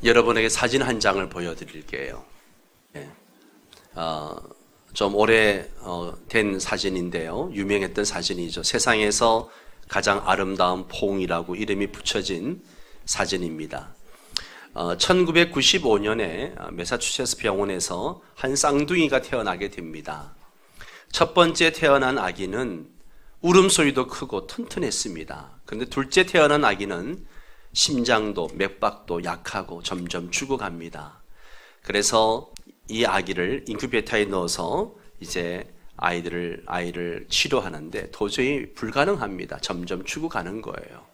여러분에게 사진 한 장을 보여드릴게요. 예. 좀 오래된 사진인데요. 유명했던 사진이죠. 세상에서 가장 아름다운 포옹이라고 이름이 붙여진 사진입니다. 1995년에 매사추세츠 병원에서 한 쌍둥이가 태어나게 됩니다. 첫 번째 태어난 아기는 울음소리도 크고 튼튼했습니다. 그런데 둘째 태어난 아기는 심장도 맥박도 약하고 점점 죽어갑니다. 그래서 이 아기를 인큐베이터에 넣어서 이제 아이를 치료하는데 도저히 불가능합니다. 점점 죽어가는 거예요.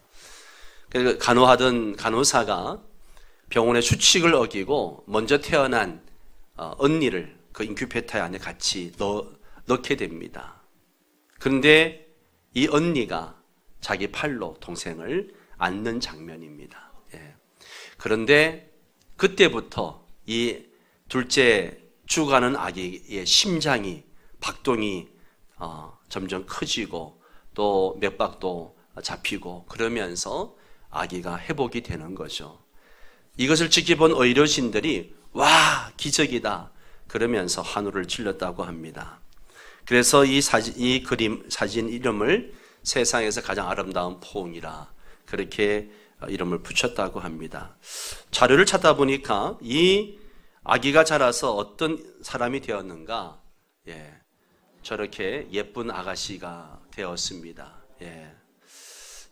그래서 간호하던 간호사가 병원의 수칙을 어기고 먼저 태어난 언니를 그 인큐베이터 안에 같이 넣게 됩니다. 그런데 이 언니가 자기 팔로 동생을 안는 장면입니다. 예. 그런데 그때부터 이 둘째 죽어가는 아기의 심장이 박동이 점점 커지고 또 맥박도 잡히고 그러면서 아기가 회복이 되는 거죠. 이것을 지켜본 의료진들이 와 기적이다 그러면서 환호를 질렀다고 합니다. 그래서 이 사진 이름을 세상에서 가장 아름다운 포옹이라 그렇게 이름을 붙였다고 합니다. 자료를 찾아보니까 이 아기가 자라서 어떤 사람이 되었는가? 예, 저렇게 예쁜 아가씨가 되었습니다. 예.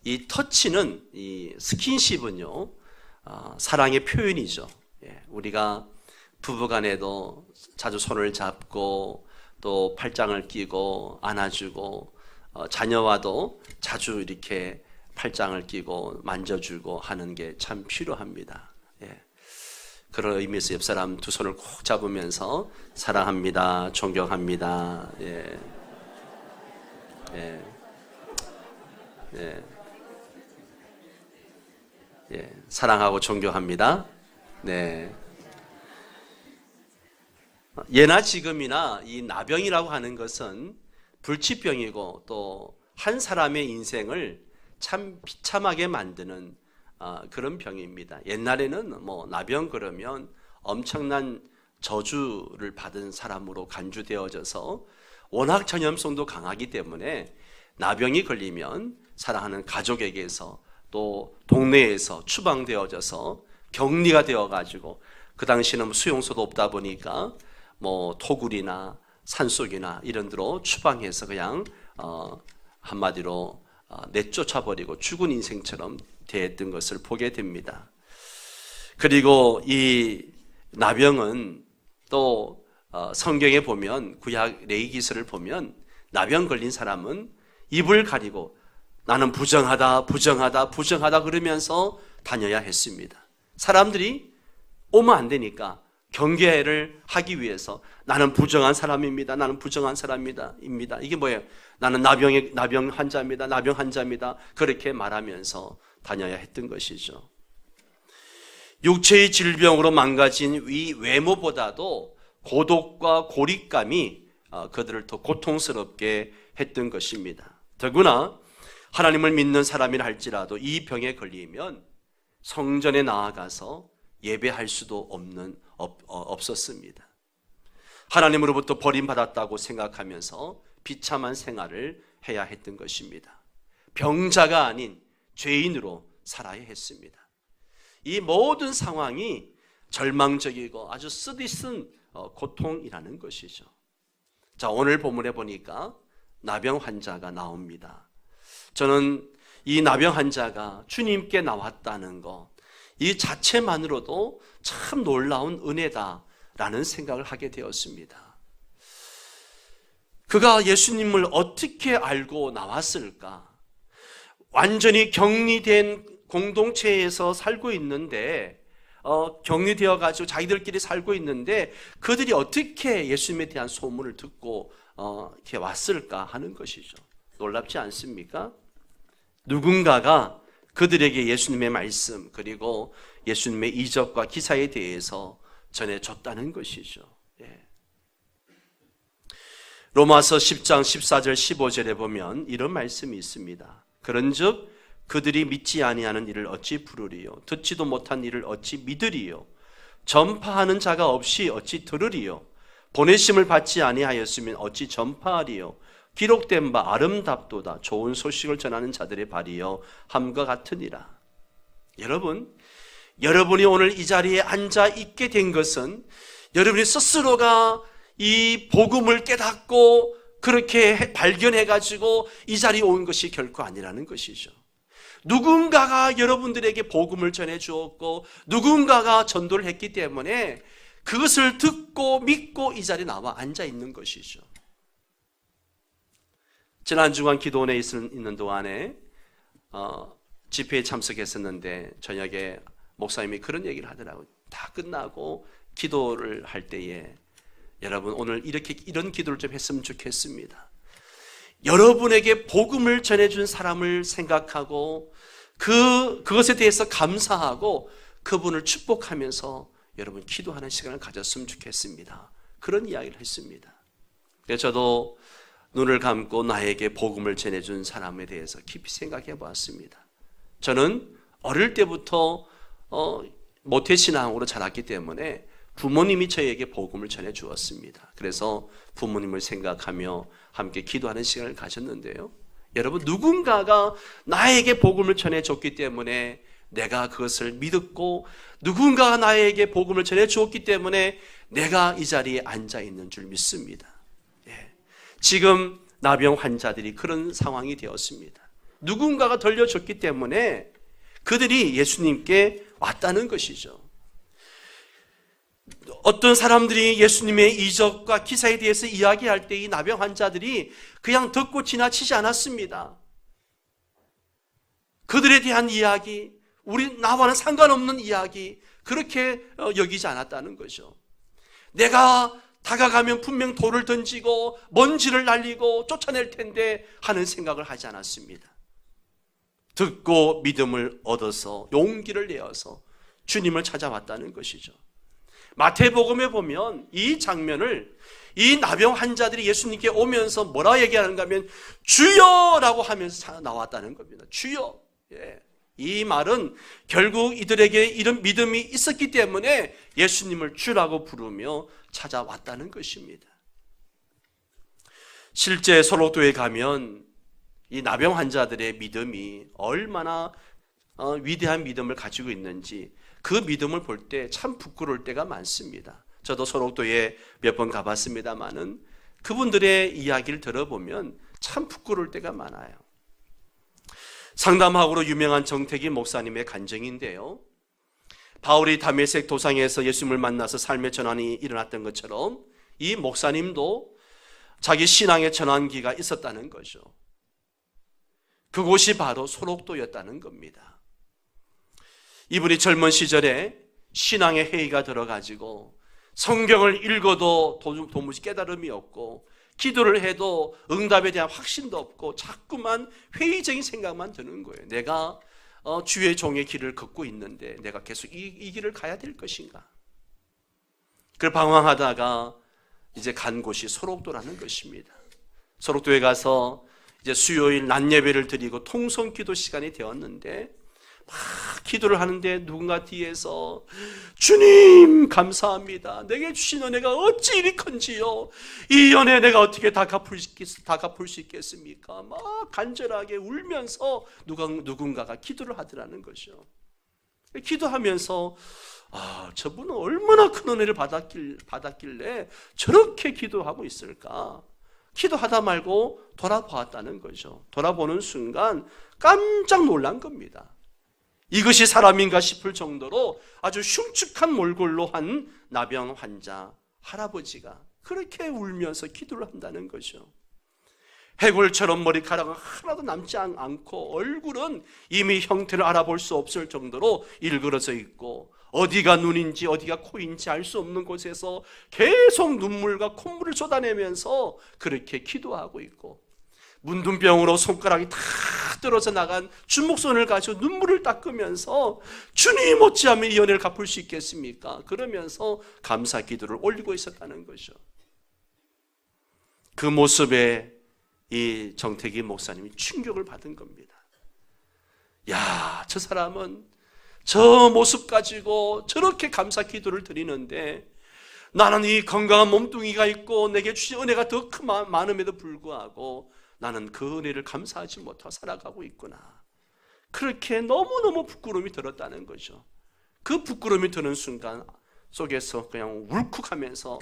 이 터치는, 이 스킨십은요, 사랑의 표현이죠. 예, 우리가 부부간에도 자주 손을 잡고 또 팔짱을 끼고 안아주고 자녀와도 자주 이렇게 팔짱을 끼고 만져주고 하는 게 참 필요합니다. 예. 그런 의미에서 옆 사람 두 손을 꼭 잡으면서 사랑합니다, 존경합니다. 예. 예. 예. 예. 사랑하고 존경합니다. 네. 예나 지금이나 이 나병이라고 하는 것은 불치병이고 또 한 사람의 인생을 참 비참하게 만드는 그런 병입니다. 옛날에는 뭐 나병 그러면 엄청난 저주를 받은 사람으로 간주되어져서 워낙 전염성도 강하기 때문에 나병이 걸리면 사랑하는 가족에게서 또 동네에서 추방되어져서 격리가 되어가지고 그 당시에는 수용소도 없다 보니까 뭐 토굴이나 산속이나 이런 데로 추방해서 그냥 한마디로 내쫓아버리고 죽은 인생처럼 대했던 것을 보게 됩니다. 그리고 이 나병은 또 성경에 보면 구약 레위기서를 보면 나병 걸린 사람은 입을 가리고 나는 부정하다 그러면서 다녀야 했습니다. 사람들이 오면 안 되니까 경계를 하기 위해서 나는 부정한 사람입니다. 나는 부정한 사람입니다. 이게 뭐예요? 나는 나병 환자입니다. 그렇게 말하면서 다녀야 했던 것이죠. 육체의 질병으로 망가진 이 외모보다도 고독과 고립감이 그들을 더 고통스럽게 했던 것입니다. 더구나 하나님을 믿는 사람이라 할지라도 이 병에 걸리면 성전에 나아가서 예배할 수도 없었습니다. 하나님으로부터 버림받았다고 생각하면서 비참한 생활을 해야 했던 것입니다. 병자가 아닌 죄인으로 살아야 했습니다. 이 모든 상황이 절망적이고 아주 쓰디쓴 고통이라는 것이죠. 자, 오늘 본문에 보니까 나병 환자가 나옵니다. 저는 이 나병 환자가 주님께 나왔다는 것, 이 자체만으로도 참 놀라운 은혜다라는 생각을 하게 되었습니다. 그가 예수님을 어떻게 알고 나왔을까? 완전히 격리된 공동체에서 살고 있는데 격리되어 가지고 자기들끼리 살고 있는데 그들이 어떻게 예수님에 대한 소문을 듣고 이렇게 왔을까 하는 것이죠. 놀랍지 않습니까? 누군가가 그들에게 예수님의 말씀 그리고 예수님의 이적과 기사에 대해서 전해줬다는 것이죠. 예. 로마서 10장 14절 15절에 보면 이런 말씀이 있습니다. 그런즉 그들이 믿지 아니하는 일을 어찌 부르리요? 듣지도 못한 일을 어찌 믿으리요? 전파하는 자가 없이 어찌 들으리요? 보내심을 받지 아니하였으면 어찌 전파하리요? 기록된 바 아름답도다. 좋은 소식을 전하는 자들의 발이요 함과 같으니라. 여러분이 오늘 이 자리에 앉아 있게 된 것은 여러분이 스스로가 이 복음을 깨닫고 그렇게 발견해가지고 이 자리에 온 것이 결코 아니라는 것이죠. 누군가가 여러분들에게 복음을 전해 주었고 누군가가 전도를 했기 때문에 그것을 듣고 믿고 이 자리에 나와 앉아 있는 것이죠. 지난 주간 기도원에 있는 동안에 집회에 참석했었는데 저녁에 목사님이 그런 얘기를 하더라고요. 다 끝나고 기도를 할 때에 여러분 오늘 이런 기도를 좀 했으면 좋겠습니다. 여러분에게 복음을 전해준 사람을 생각하고 그것에 대해서 감사하고 그분을 축복하면서 여러분 기도하는 시간을 가졌으면 좋겠습니다. 그런 이야기를 했습니다. 그래서 저도 눈을 감고 나에게 복음을 전해준 사람에 대해서 깊이 생각해 보았습니다. 저는 어릴 때부터 모태신앙으로 자랐기 때문에 부모님이 저에게 복음을 전해 주었습니다. 그래서 부모님을 생각하며 함께 기도하는 시간을 가졌는데요. 여러분 누군가가 나에게 복음을 전해 줬기 때문에 내가 그것을 믿었고 누군가가 나에게 복음을 전해 주었기 때문에 내가 이 자리에 앉아 있는 줄 믿습니다. 지금 나병 환자들이 그런 상황이 되었습니다. 누군가가 들려줬기 때문에 그들이 예수님께 왔다는 것이죠. 어떤 사람들이 예수님의 이적과 기사에 대해서 이야기할 때 이 나병 환자들이 그냥 듣고 지나치지 않았습니다. 그들에 대한 이야기, 나와는 상관없는 이야기, 그렇게 여기지 않았다는 거죠. 내가 다가가면 분명 돌을 던지고 먼지를 날리고 쫓아낼 텐데 하는 생각을 하지 않았습니다. 듣고 믿음을 얻어서 용기를 내어서 주님을 찾아왔다는 것이죠. 마태복음에 보면 이 장면을 이 나병 환자들이 예수님께 오면서 뭐라 얘기하는가 하면 주여라고 하면서 나왔다는 겁니다. 주여. 이 말은 결국 이들에게 이런 믿음이 있었기 때문에 예수님을 주라고 부르며 찾아왔다는 것입니다. 실제 소록도에 가면 이 나병 환자들의 믿음이 얼마나 위대한 믿음을 가지고 있는지 그 믿음을 볼 때 참 부끄러울 때가 많습니다. 저도 소록도에 몇 번 가봤습니다만은 그분들의 이야기를 들어보면 참 부끄러울 때가 많아요. 상담학으로 유명한 정태기 목사님의 간증인데요. 바울이 다메섹 도상에서 예수님을 만나서 삶의 전환이 일어났던 것처럼 이 목사님도 자기 신앙의 전환기가 있었다는 거죠. 그곳이 바로 소록도였다는 겁니다. 이분이 젊은 시절에 신앙의 회의가 들어가지고 성경을 읽어도 도무지 깨달음이 없고 기도를 해도 응답에 대한 확신도 없고 자꾸만 회의적인 생각만 드는 거예요. 내가 주의 종의 길을 걷고 있는데 내가 계속 이 길을 가야 될 것인가? 그걸 방황하다가 이제 간 곳이 소록도라는 것입니다. 소록도에 가서 이제 수요일 낮 예배를 드리고 통성 기도 시간이 되었는데 막 기도를 하는데 누군가 뒤에서 주님 감사합니다. 내게 주신 은혜가 어찌 이리 큰지요. 이 은혜 내가 어떻게 다 갚을 수 있겠습니까? 막 간절하게 울면서 누군가가 기도를 하더라는 거죠. 기도하면서 저분은 얼마나 큰 은혜를 받았길래 저렇게 기도하고 있을까? 기도하다 말고 돌아보았다는 거죠. 돌아보는 순간 깜짝 놀란 겁니다. 이것이 사람인가 싶을 정도로 아주 흉측한 몰골로 한 나병 환자 할아버지가 그렇게 울면서 기도를 한다는 거죠. 해골처럼 머리카락은 하나도 남지 않고 얼굴은 이미 형태를 알아볼 수 없을 정도로 일그러져 있고 어디가 눈인지 어디가 코인지 알 수 없는 곳에서 계속 눈물과 콧물을 쏟아내면서 그렇게 기도하고 있고 문둥병으로 손가락이 다 떨어져 나간 주먹손을 가지고 눈물을 닦으면서 주님 어찌하면 이 은혜를 갚을 수 있겠습니까? 그러면서 감사 기도를 올리고 있었다는 거죠. 그 모습에 이 정태기 목사님이 충격을 받은 겁니다. 야, 저 사람은 저 모습 가지고 저렇게 감사 기도를 드리는데 나는 이 건강한 몸뚱이가 있고 내게 주신 은혜가 더 많음에도 불구하고 나는 그 은혜를 감사하지 못하고 살아가고 있구나. 그렇게 너무너무 부끄러움이 들었다는 거죠. 그 부끄러움이 드는 순간 속에서 그냥 울컥하면서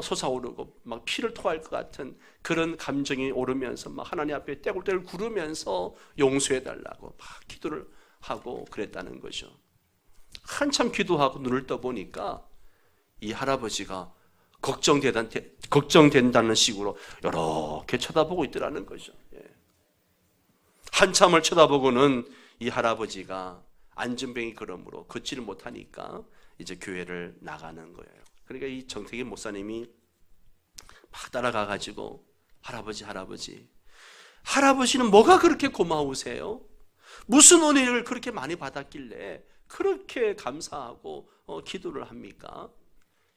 솟아오르고 막 피를 토할 것 같은 그런 감정이 오르면서 막 하나님 앞에 떼굴떼굴 구르면서 용서해달라고 막 기도를 하고 그랬다는 거죠. 한참 기도하고 눈을 떠보니까 이 할아버지가 걱정된다는 식으로 이렇게 쳐다보고 있더라는 거죠. 한참을 쳐다보고는 이 할아버지가 안전병이 그러므로 걷지를 못하니까 이제 교회를 나가는 거예요. 그러니까 이 정태기 목사님이 막 따라가가지고 할아버지는 뭐가 그렇게 고마우세요? 무슨 은혜를 그렇게 많이 받았길래 그렇게 감사하고 기도를 합니까?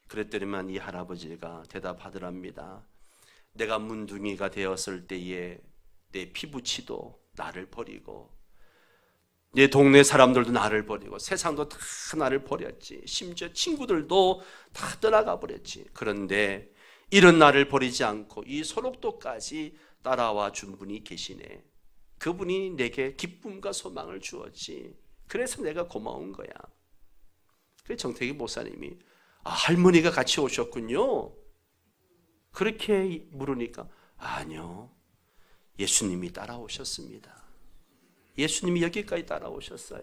그랬더니만 이 할아버지가 대답하더랍니다. 내가 문둥이가 되었을 때에 내 피부치도 나를 버리고 내 동네 사람들도 나를 버리고 세상도 다 나를 버렸지. 심지어 친구들도 다 떠나가 버렸지. 그런데 이런 나를 버리지 않고 이 소록도까지 따라와 준 분이 계시네. 그분이 내게 기쁨과 소망을 주었지. 그래서 내가 고마운 거야. 그래서 정태기 목사님이 할머니가 같이 오셨군요. 그렇게 물으니까 아니요. 예수님이 따라오셨습니다. 예수님이 여기까지 따라오셨어요.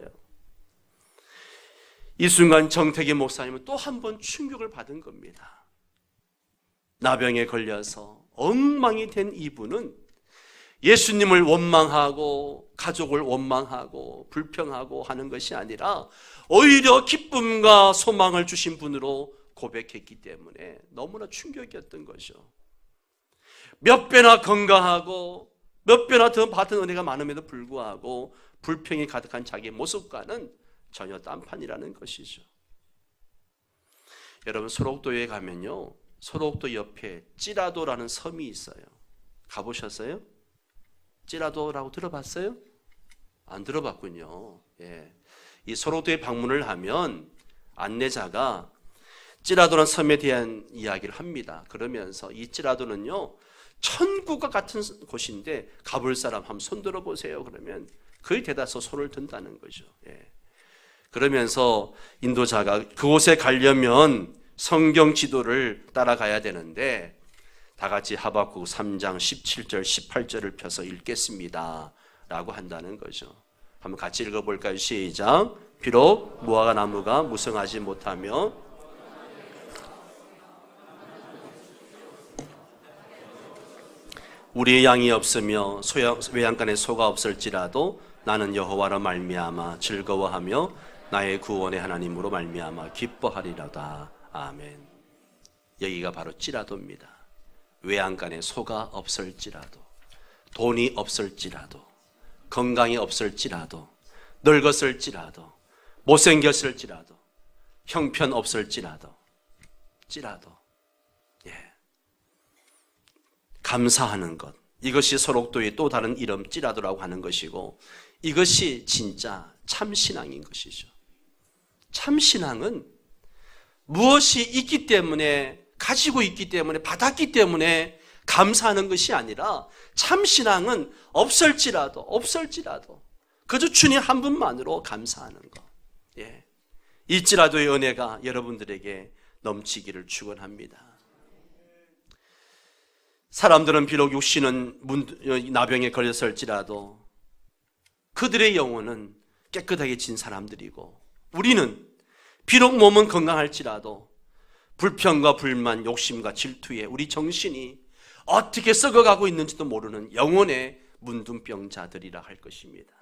이 순간 정태기 목사님은 또 한 번 충격을 받은 겁니다. 나병에 걸려서 엉망이 된 이분은 예수님을 원망하고 가족을 원망하고 불평하고 하는 것이 아니라 오히려 기쁨과 소망을 주신 분으로 고백했기 때문에 너무나 충격이었던 거죠. 몇 배나 건강하고 몇 배나 더 받은 은혜가 많음에도 불구하고 불평이 가득한 자기의 모습과는 전혀 딴판이라는 것이죠. 여러분 소록도에 가면요, 소록도 옆에 찌라도라는 섬이 있어요. 가보셨어요? 찌라도라고 들어봤어요? 안 들어봤군요. 이 소록도에 방문을 하면 안내자가 찌라도라는 섬에 대한 이야기를 합니다. 그러면서 이 찌라도는요, 천국과 같은 곳인데 가볼 사람 한번 손 들어보세요. 그러면 거의 대다수 손을 든다는 거죠. 그러면서 인도자가 그곳에 가려면 성경 지도를 따라가야 되는데 다 같이 하박국 3장 17절 18절을 펴서 읽겠습니다 라고 한다는 거죠. 한번 같이 읽어볼까요? 시작. 비록 무화과 나무가 무성하지 못하며 우리의 양이 없으며 외양간에 소가 없을지라도 나는 여호와로 말미암아 즐거워하며 나의 구원의 하나님으로 말미암아 기뻐하리로다. 아멘. 여기가 바로 찌라도입니다. 외양간에 소가 없을지라도, 돈이 없을지라도, 건강이 없을지라도, 늙었을지라도, 못생겼을지라도, 형편 없을지라도, 찌라도, 감사하는 것, 이것이 소록도의 또 다른 이름 찌라도라고 하는 것이고, 이것이 진짜 참신앙인 것이죠. 참신앙은 무엇이 있기 때문에, 가지고 있기 때문에, 받았기 때문에 감사하는 것이 아니라, 참신앙은 없을지라도 그저 주님 한 분만으로 감사하는 것. 이 찌라도의 은혜가 여러분들에게 넘치기를 축원합니다. 사람들은 비록 육신은 나병에 걸렸을지라도 그들의 영혼은 깨끗하게 진 사람들이고, 우리는 비록 몸은 건강할지라도 불평과 불만, 욕심과 질투에 우리 정신이 어떻게 썩어가고 있는지도 모르는 영혼의 문둥병자들이라 할 것입니다.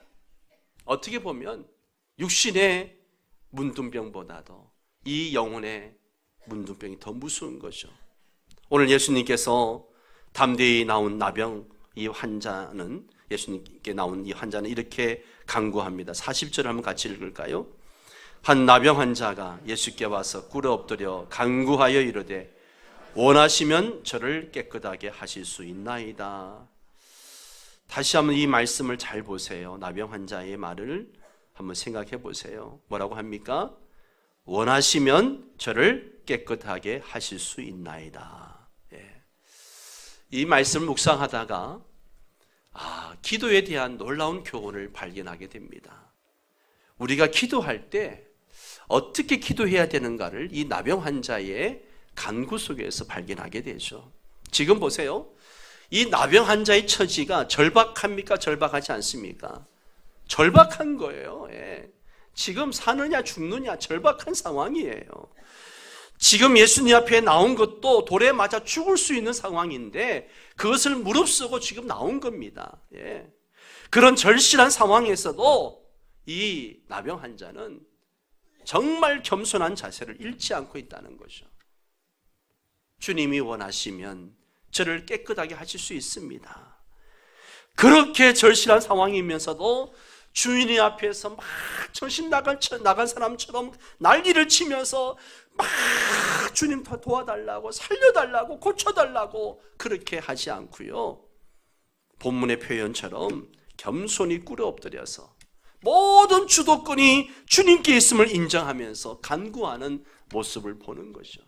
어떻게 보면 육신의 문둥병보다도 이 영혼의 문둥병이 더 무서운 거죠. 오늘 예수님께서 담대히 나온 나병 이 환자는, 예수님께 나온 이 환자는 이렇게 간구합니다. 40절 한번 같이 읽을까요? 한 나병 환자가 예수께 와서 꿇어 엎드려 간구하여 이르되 원하시면 저를 깨끗하게 하실 수 있나이다. 다시 한번 이 말씀을 잘 보세요. 나병 환자의 말을 한번 생각해 보세요. 뭐라고 합니까? 원하시면 저를 깨끗하게 하실 수 있나이다. 이 말씀을 묵상하다가 기도에 대한 놀라운 교훈을 발견하게 됩니다. 우리가 기도할 때 어떻게 기도해야 되는가를 이 나병 환자의 간구 속에서 발견하게 되죠. 지금 보세요. 이 나병 환자의 처지가 절박합니까? 절박하지 않습니까? 절박한 거예요. 지금 사느냐 죽느냐 절박한 상황이에요. 지금 예수님 앞에 나온 것도 돌에 맞아 죽을 수 있는 상황인데 그것을 무릅쓰고 지금 나온 겁니다. 그런 절실한 상황에서도 이 나병 환자는 정말 겸손한 자세를 잃지 않고 있다는 거죠. 주님이 원하시면 저를 깨끗하게 하실 수 있습니다. 그렇게 절실한 상황이면서도 주인의 앞에서 막 정신 나간 사람처럼 난리를 치면서 막 주님 도와달라고 살려달라고 고쳐달라고 그렇게 하지 않고요. 본문의 표현처럼 겸손히 꿇어 엎드려서 모든 주도권이 주님께 있음을 인정하면서 간구하는 모습을 보는 것이죠.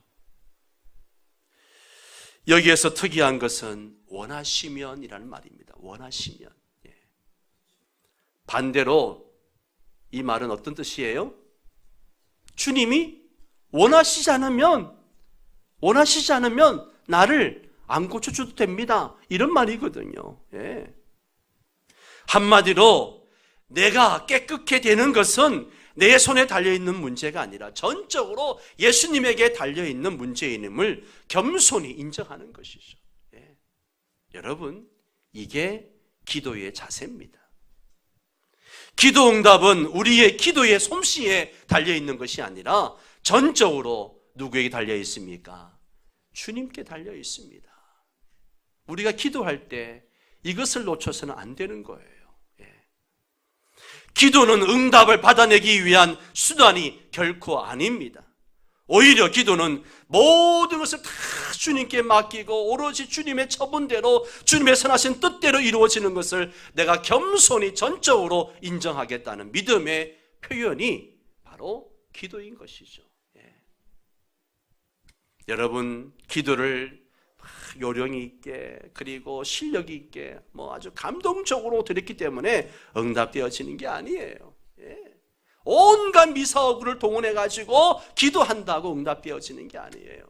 여기에서 특이한 것은 원하시면이라는 말입니다. 원하시면. 반대로 이 말은 어떤 뜻이에요? 주님이 원하시지 않으면 나를 안 고쳐줘도 됩니다. 이런 말이거든요. 한마디로 내가 깨끗게 되는 것은 내 손에 달려있는 문제가 아니라 전적으로 예수님에게 달려있는 문제임을 겸손히 인정하는 것이죠. 여러분, 이게 기도의 자세입니다. 기도 응답은 우리의 기도의 솜씨에 달려있는 것이 아니라 전적으로 누구에게 달려있습니까? 주님께 달려있습니다. 우리가 기도할 때 이것을 놓쳐서는 안 되는 거예요. 기도는 응답을 받아내기 위한 수단이 결코 아닙니다. 오히려 기도는 모든 것을 다 주님께 맡기고 오로지 주님의 처분대로 주님의 선하신 뜻대로 이루어지는 것을 내가 겸손히 전적으로 인정하겠다는 믿음의 표현이 바로 기도인 것이죠. 여러분, 기도를 요령이 있게 그리고 실력이 있게 아주 감동적으로 드렸기 때문에 응답되어지는 게 아니에요. 온갖 미사오구를 동원해 가지고 기도한다고 응답되어지는 게 아니에요.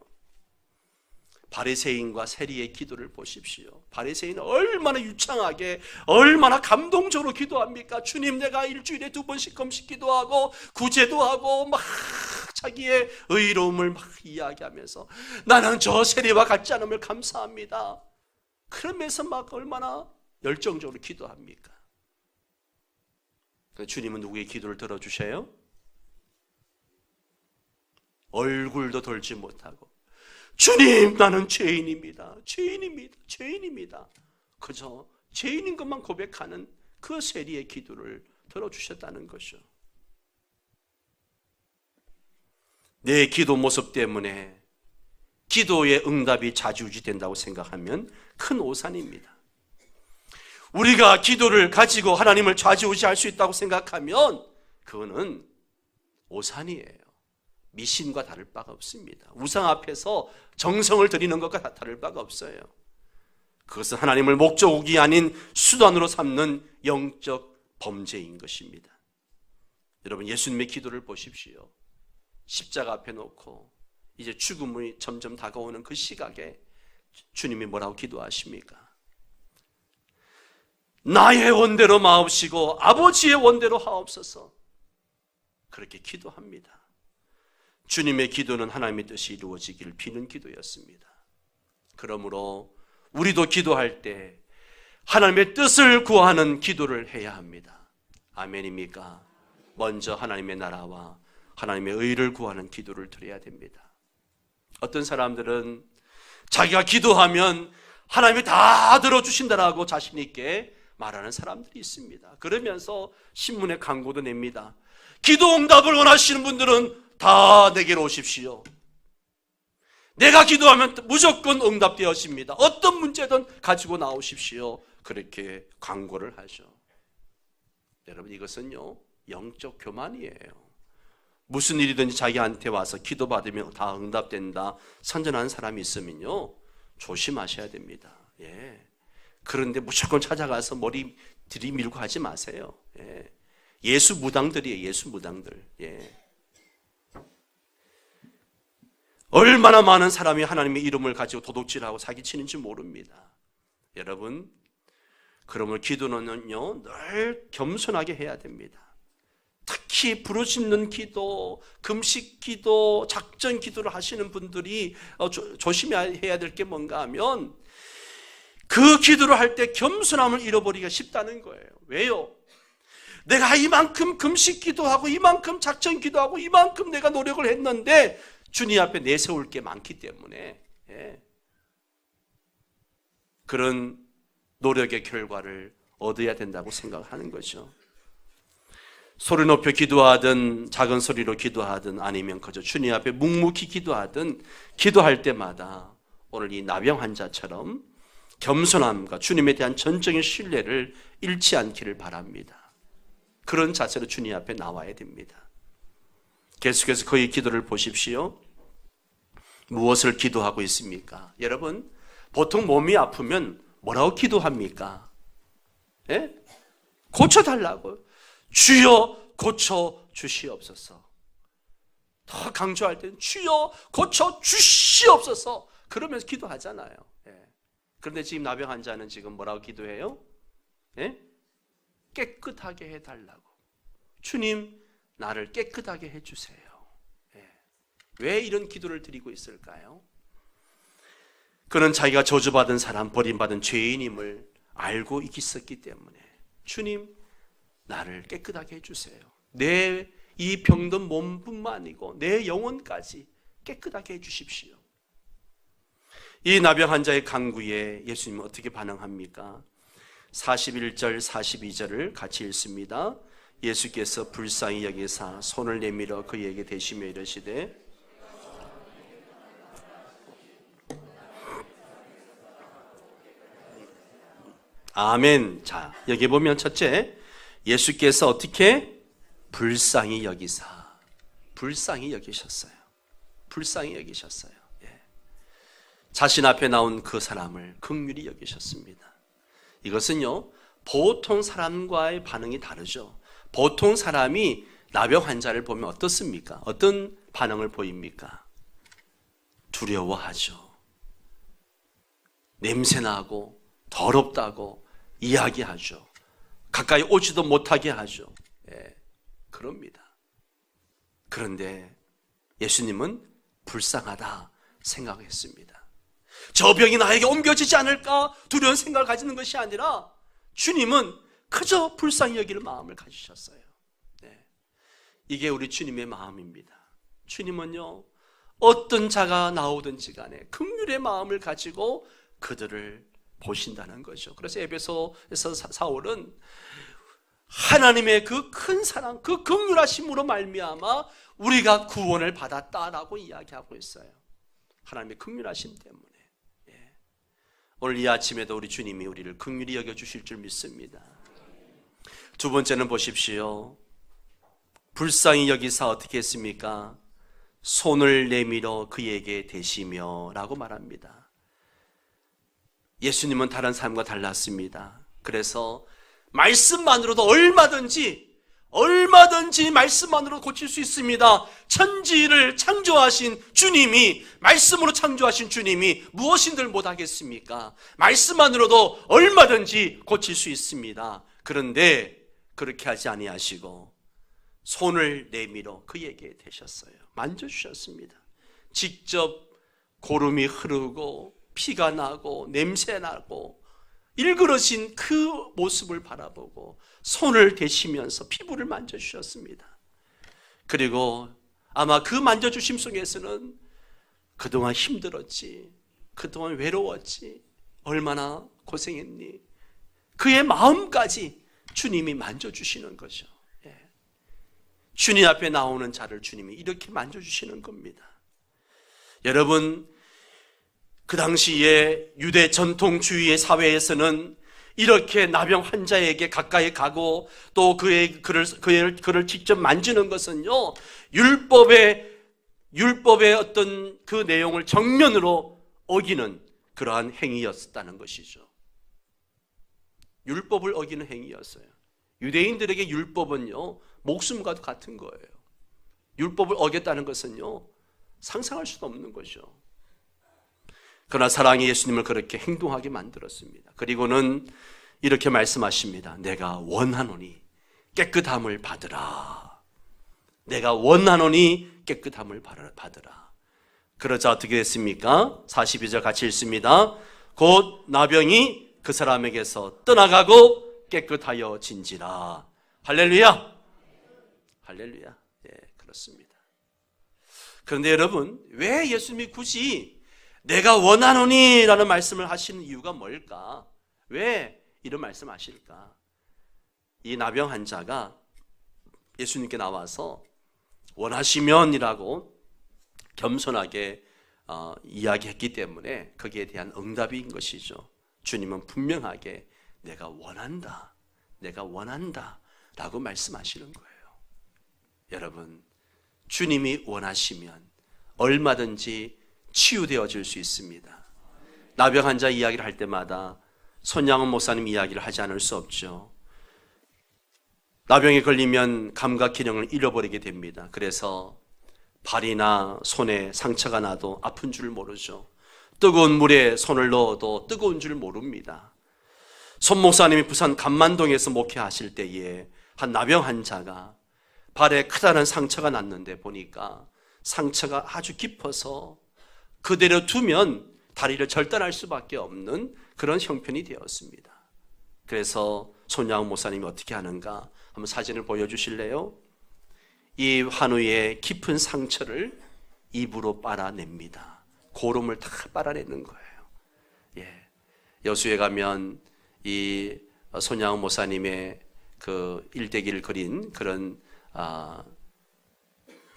바리새인과 세리의 기도를 보십시오. 바리새인은 얼마나 유창하게 얼마나 감동적으로 기도합니까? 주님, 내가 일주일에 2번씩 금식 기도하고 구제도 하고 막 자기의 의로움을 막 이야기하면서 나는 저 세리와 같지 않음을 감사합니다. 그러면서 막 얼마나 열정적으로 기도합니까? 주님은 누구의 기도를 들어주셔요? 얼굴도 돌지 못하고 주님, 나는 죄인입니다. 그저 죄인인 것만 고백하는 그 세리의 기도를 들어주셨다는 것이죠. 내 기도 모습 때문에 기도의 응답이 좌지우지된다고 생각하면 큰 오산입니다. 우리가 기도를 가지고 하나님을 좌지우지할 수 있다고 생각하면 그거는 오산이에요. 미신과 다를 바가 없습니다. 우상 앞에서 정성을 드리는 것과 다를 바가 없어요. 그것은 하나님을 목적이 아닌 수단으로 삼는 영적 범죄인 것입니다. 여러분, 예수님의 기도를 보십시오. 십자가 앞에 놓고 이제 죽음이 점점 다가오는 그 시각에 주님이 뭐라고 기도하십니까? 나의 원대로 마옵시고 아버지의 원대로 하옵소서. 그렇게 기도합니다. 주님의 기도는 하나님의 뜻이 이루어지기를 비는 기도였습니다. 그러므로 우리도 기도할 때 하나님의 뜻을 구하는 기도를 해야 합니다. 아멘입니까? 먼저 하나님의 나라와 하나님의 의를 구하는 기도를 드려야 됩니다. 어떤 사람들은 자기가 기도하면 하나님이 다 들어주신다라고 자신 있게 말하는 사람들이 있습니다. 그러면서 신문에 광고도 냅니다. 기도 응답을 원하시는 분들은 다 내게로 오십시오. 내가 기도하면 무조건 응답되어집니다. 어떤 문제든 가지고 나오십시오. 그렇게 광고를 하죠. 여러분, 이것은요 영적 교만이에요. 무슨 일이든지 자기한테 와서 기도받으면 다 응답된다 선전하는 사람이 있으면요 조심하셔야 됩니다. 예. 그런데 무조건 찾아가서 머리 들이밀고 하지 마세요. 예. 예수 무당들이에요. 예수 무당들. 예. 얼마나 많은 사람이 하나님의 이름을 가지고 도둑질하고 사기치는지 모릅니다. 여러분, 그러므로 기도는요 늘 겸손하게 해야 됩니다. 특히 부르짖는 기도, 금식 기도, 작전 기도를 하시는 분들이 조심해야 될 게 뭔가 하면 그 기도를 할 때 겸손함을 잃어버리기가 쉽다는 거예요. 왜요? 내가 이만큼 금식 기도하고 이만큼 작전 기도하고 이만큼 내가 노력을 했는데 주님 앞에 내세울 게 많기 때문에 그런 노력의 결과를 얻어야 된다고 생각하는 거죠. 소리 높여 기도하든 작은 소리로 기도하든 아니면 그저 주님 앞에 묵묵히 기도하든 기도할 때마다 오늘 이 나병 환자처럼 겸손함과 주님에 대한 전적인 신뢰를 잃지 않기를 바랍니다. 그런 자세로 주님 앞에 나와야 됩니다. 계속해서 그의 기도를 보십시오. 무엇을 기도하고 있습니까? 여러분, 보통 몸이 아프면 뭐라고 기도합니까? 예? 고쳐달라고요. 주여 고쳐 주시옵소서. 더 강조할 때는 주여 고쳐 주시옵소서 그러면서 기도하잖아요. 예. 그런데 지금 나병 환자는 지금 뭐라고 기도해요? 예? 깨끗하게 해달라고. 주님 나를 깨끗하게 해주세요. 예. 왜 이런 기도를 드리고 있을까요? 그는 자기가 저주받은 사람, 버림받은 죄인임을 알고 있었기 때문에 주님 나를 깨끗하게 해주세요. 내 이 병든 몸뿐만 아니고 내 영혼까지 깨끗하게 해주십시오. 이 나병 환자의 간구에 예수님은 어떻게 반응합니까? 41절 42절을 같이 읽습니다. 예수께서 불쌍히 여기사 손을 내밀어 그에게 대시며 이르시되 아멘. 자, 여기 보면 첫째, 예수께서 어떻게 불쌍히 여기사, 불쌍히 여기셨어요. 불쌍히 여기셨어요. 예. 자신 앞에 나온 그 사람을 긍휼히 여기셨습니다. 이것은요 보통 사람과의 반응이 다르죠. 보통 사람이 나병 환자를 보면 어떻습니까? 어떤 반응을 보입니까? 두려워하죠. 냄새나고 더럽다고 이야기하죠. 가까이 오지도 못하게 하죠. 예, 그럽니다. 그런데 예수님은 불쌍하다 생각했습니다. 저 병이 나에게 옮겨지지 않을까 두려운 생각을 가지는 것이 아니라 주님은 그저 불쌍히 여길 마음을 가지셨어요. 네. 이게 우리 주님의 마음입니다. 주님은요 어떤 자가 나오든지 간에 긍휼의 마음을 가지고 그들을 보신다는 거죠. 그래서 에베소에서 사울은 하나님의 그 큰 사랑, 그 긍휼하심으로 말미암아 우리가 구원을 받았다라고 이야기하고 있어요. 하나님의 긍휼하심 때문에. 예. 오늘 이 아침에도 우리 주님이 우리를 긍휼히 여겨주실 줄 믿습니다. 두 번째는 보십시오. 불쌍히 여기사 어떻게 했습니까? 손을 내밀어 그에게 대시며 라고 말합니다. 예수님은 다른 사람과 달랐습니다. 그래서 말씀만으로도 얼마든지 말씀만으로 고칠 수 있습니다. 천지를 창조하신 주님이, 말씀으로 창조하신 주님이 무엇인들 못하겠습니까? 말씀만으로도 얼마든지 고칠 수 있습니다. 그런데 그렇게 하지 아니하시고 손을 내밀어 그에게 대셨어요. 만져주셨습니다. 직접 고름이 흐르고 피가 나고 냄새 나고 일그러진 그 모습을 바라보고 손을 대시면서 피부를 만져주셨습니다. 그리고 아마 그 만져주심 속에서는 그동안 힘들었지, 그동안 외로웠지, 얼마나 고생했니, 그의 마음까지 주님이 만져주시는 거죠. 예. 주님 앞에 나오는 자를 주님이 이렇게 만져주시는 겁니다. 여러분, 그 당시에 유대 전통주의의 사회에서는 이렇게 나병 환자에게 가까이 가고 또 그를 직접 만지는 것은요, 율법의 어떤 그 내용을 정면으로 어기는 그러한 행위였다는 것이죠. 율법을 어기는 행위였어요. 유대인들에게 율법은요, 목숨과도 같은 거예요. 율법을 어겼다는 것은요, 상상할 수도 없는 거죠. 그러나 사랑의 예수님을 그렇게 행동하게 만들었습니다. 그리고는 이렇게 말씀하십니다. 내가 원하노니 깨끗함을 받으라. 내가 원하노니 깨끗함을 받으라. 그러자 어떻게 됐습니까? 42절 같이 읽습니다. 곧 나병이 그 사람에게서 떠나가고 깨끗하여 진지라. 할렐루야. 할렐루야. 예, 그렇습니다. 그런데 여러분, 왜 예수님이 굳이 내가 원하노니 라는 말씀을 하시는 이유가 뭘까? 왜 이런 말씀 하실까? 이 나병 환자가 예수님께 나와서 원하시면이라고 겸손하게 이야기했기 때문에 거기에 대한 응답인 것이죠. 주님은 분명하게 내가 원한다 라고 말씀하시는 거예요. 여러분, 주님이 원하시면 얼마든지 치유되어질 수 있습니다. 나병 환자 이야기를 할 때마다 손양원 목사님 이야기를 하지 않을 수 없죠. 나병에 걸리면 감각 기능을 잃어버리게 됩니다. 그래서 발이나 손에 상처가 나도 아픈 줄 모르죠. 뜨거운 물에 손을 넣어도 뜨거운 줄 모릅니다. 손 목사님이 부산 감만동에서 목회하실 때에 한 나병 환자가 발에 크다는 상처가 났는데 보니까 상처가 아주 깊어서 그대로 두면 다리를 절단할 수밖에 없는 그런 형편이 되었습니다. 그래서 손양원 목사님이 어떻게 하는가? 한번 사진을 보여주실래요? 이 환우의 깊은 상처를 입으로 빨아냅니다. 고름을 다 빨아내는 거예요. 예. 여수에 가면 이 손양원 목사님의 그 일대기를 그린 그런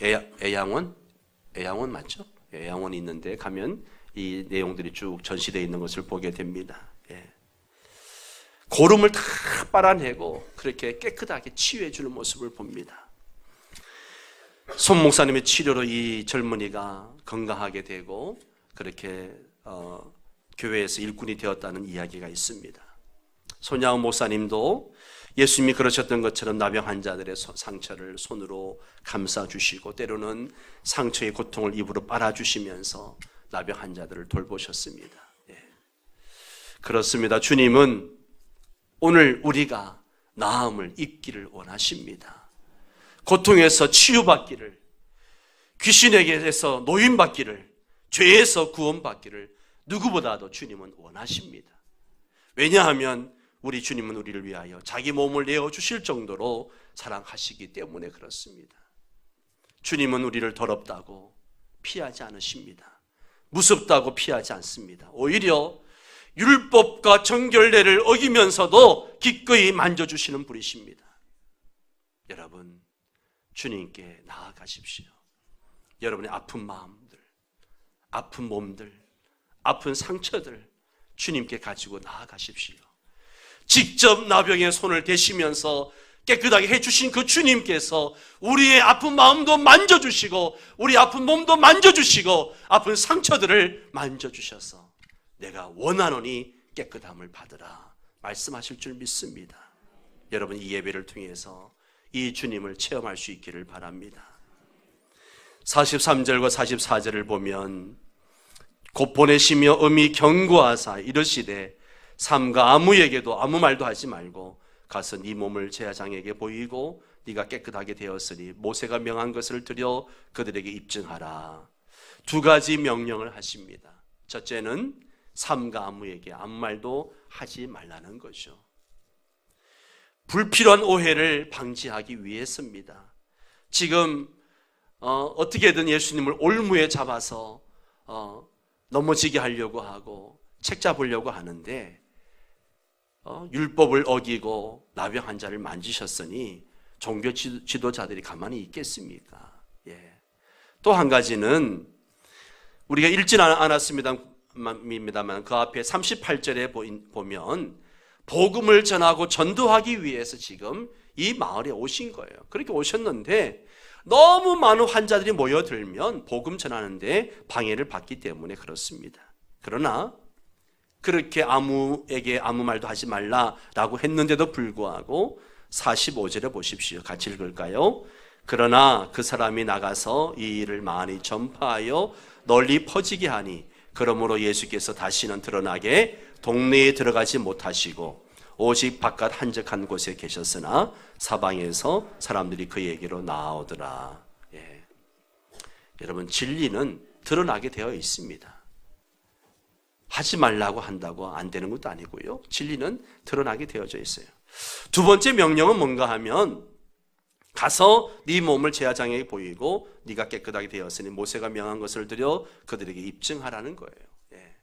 애양원 맞죠? 애양원이 있는데 가면 이 내용들이 쭉 전시되어 있는 것을 보게 됩니다. 예. 고름을 다 빨아내고 그렇게 깨끗하게 치유해 주는 모습을 봅니다. 손 목사님의 치료로 이 젊은이가 건강하게 되고 그렇게 교회에서 일꾼이 되었다는 이야기가 있습니다. 손양원 목사님도 예수님이 그러셨던 것처럼 나병 환자들의 상처를 손으로 감싸주시고 때로는 상처의 고통을 입으로 빨아주시면서 나병 환자들을 돌보셨습니다. 예. 그렇습니다. 주님은 오늘 우리가 나음을 입기를 원하십니다. 고통에서 치유받기를, 귀신에게서 노인받기를, 죄에서 구원받기를 누구보다도 주님은 원하십니다. 왜냐하면 우리 주님은 우리를 위하여 자기 몸을 내어주실 정도로 사랑하시기 때문에 그렇습니다. 주님은 우리를 더럽다고 피하지 않으십니다. 무섭다고 피하지 않습니다. 오히려 율법과 정결례를 어기면서도 기꺼이 만져주시는 분이십니다. 여러분, 주님께 나아가십시오. 여러분의 아픈 마음들, 아픈 몸들, 아픈 상처들 주님께 가지고 나아가십시오. 직접 나병의 손을 대시면서 깨끗하게 해주신 그 주님께서 우리의 아픈 마음도 만져주시고 우리 아픈 몸도 만져주시고 아픈 상처들을 만져주셔서 내가 원하노니 깨끗함을 받으라 말씀하실 줄 믿습니다. 여러분, 이 예배를 통해서 이 주님을 체험할 수 있기를 바랍니다. 43절과 44절을 보면 곧 보내시며 엄히 경고하사 이르시되 삼가 아무에게도 아무 말도 하지 말고 가서 네 몸을 제사장에게 보이고 네가 깨끗하게 되었으니 모세가 명한 것을 드려 그들에게 입증하라. 두 가지 명령을 하십니다. 첫째는 삼가 아무에게 아무 말도 하지 말라는 거죠. 불필요한 오해를 방지하기 위해서입니다. 지금 어떻게든 예수님을 올무에 잡아서 넘어지게 하려고 하고 책 잡으려고 하는데 율법을 어기고 나병 환자를 만지셨으니 종교 지도자들이 가만히 있겠습니까? 예. 또 한 가지는 우리가 읽지는 않았습니다만 말씀입니다만 그 앞에 38절에 보면 복음을 전하고 전도하기 위해서 지금 이 마을에 오신 거예요. 그렇게 오셨는데 너무 많은 환자들이 모여들면 복음 전하는데 방해를 받기 때문에 그렇습니다. 그러나 그렇게 아무에게 아무 말도 하지 말라라고 했는데도 불구하고 45절에 보십시오. 같이 읽을까요? 그러나 그 사람이 나가서 이 일을 많이 전파하여 널리 퍼지게 하니 그러므로 예수께서 다시는 드러나게 동네에 들어가지 못하시고 오직 바깥 한적한 곳에 계셨으나 사방에서 사람들이 그에게로 나오더라. 예. 여러분, 진리는 드러나게 되어 있습니다. 하지 말라고 한다고 안 되는 것도 아니고요. 진리는 드러나게 되어져 있어요. 두 번째 명령은 뭔가 하면 가서 네 몸을 제사장에게 보이고 네가 깨끗하게 되었으니 모세가 명한 것을 드려 그들에게 입증하라는 거예요. 예.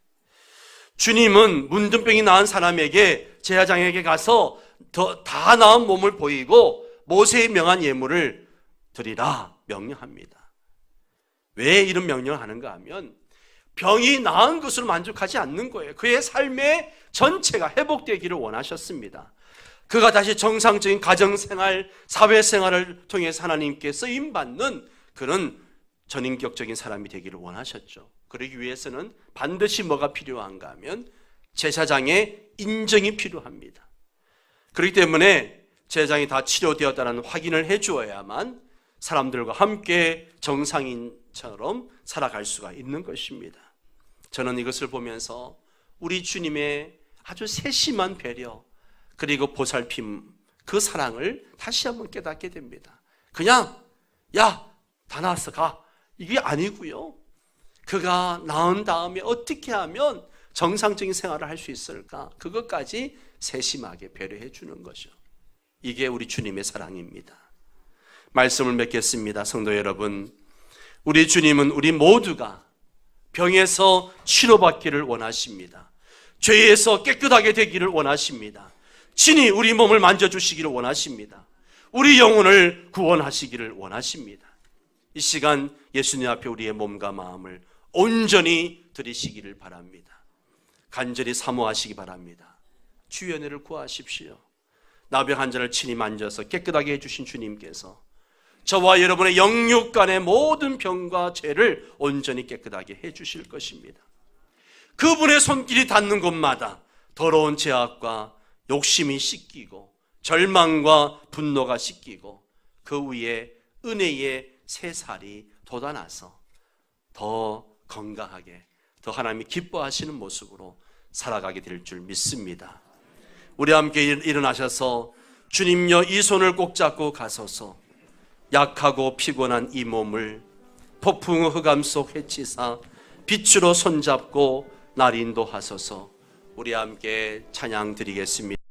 주님은 문둥병이 나은 사람에게 제사장에게 가서 다 나은 몸을 보이고 모세의 명한 예물을 드리라 명령합니다. 왜 이런 명령을 하는가 하면 병이 나은 것으로 만족하지 않는 거예요. 그의 삶의 전체가 회복되기를 원하셨습니다. 그가 다시 정상적인 가정생활, 사회생활을 통해서 하나님께 쓰임받는 그런 전인격적인 사람이 되기를 원하셨죠. 그러기 위해서는 반드시 뭐가 필요한가 하면 제사장의 인정이 필요합니다. 그렇기 때문에 제사장이 다 치료되었다는 확인을 해주어야만 사람들과 함께 정상인처럼 살아갈 수가 있는 것입니다. 저는 이것을 보면서 우리 주님의 아주 세심한 배려 그리고 보살핌, 그 사랑을 다시 한번 깨닫게 됩니다. 그냥 야, 다 나았어, 가, 이게 아니고요. 그가 나은 다음에 어떻게 하면 정상적인 생활을 할 수 있을까, 그것까지 세심하게 배려해 주는 것이죠. 이게 우리 주님의 사랑입니다. 말씀을 맺겠습니다. 성도 여러분, 우리 주님은 우리 모두가 병에서 치료받기를 원하십니다. 죄에서 깨끗하게 되기를 원하십니다. 친히 우리 몸을 만져주시기를 원하십니다. 우리 영혼을 구원하시기를 원하십니다. 이 시간 예수님 앞에 우리의 몸과 마음을 온전히 드리시기를 바랍니다. 간절히 사모하시기 바랍니다. 주의 은혜를 구하십시오. 나병 환자를 친히 만져서 깨끗하게 해주신 주님께서 저와 여러분의 영육 간의 모든 병과 죄를 온전히 깨끗하게 해주실 것입니다. 그분의 손길이 닿는 곳마다 더러운 죄악과 욕심이 씻기고 절망과 분노가 씻기고 그 위에 은혜의 새살이 돋아나서 더 건강하게, 더 하나님이 기뻐하시는 모습으로 살아가게 될 줄 믿습니다. 우리 함께 일어나셔서 주님여 이 손을 꼭 잡고 가소서. 약하고 피곤한 이 몸을 폭풍 흑암 속 헤치사 빛으로 손잡고 날 인도하소서. 우리 함께 찬양 드리겠습니다.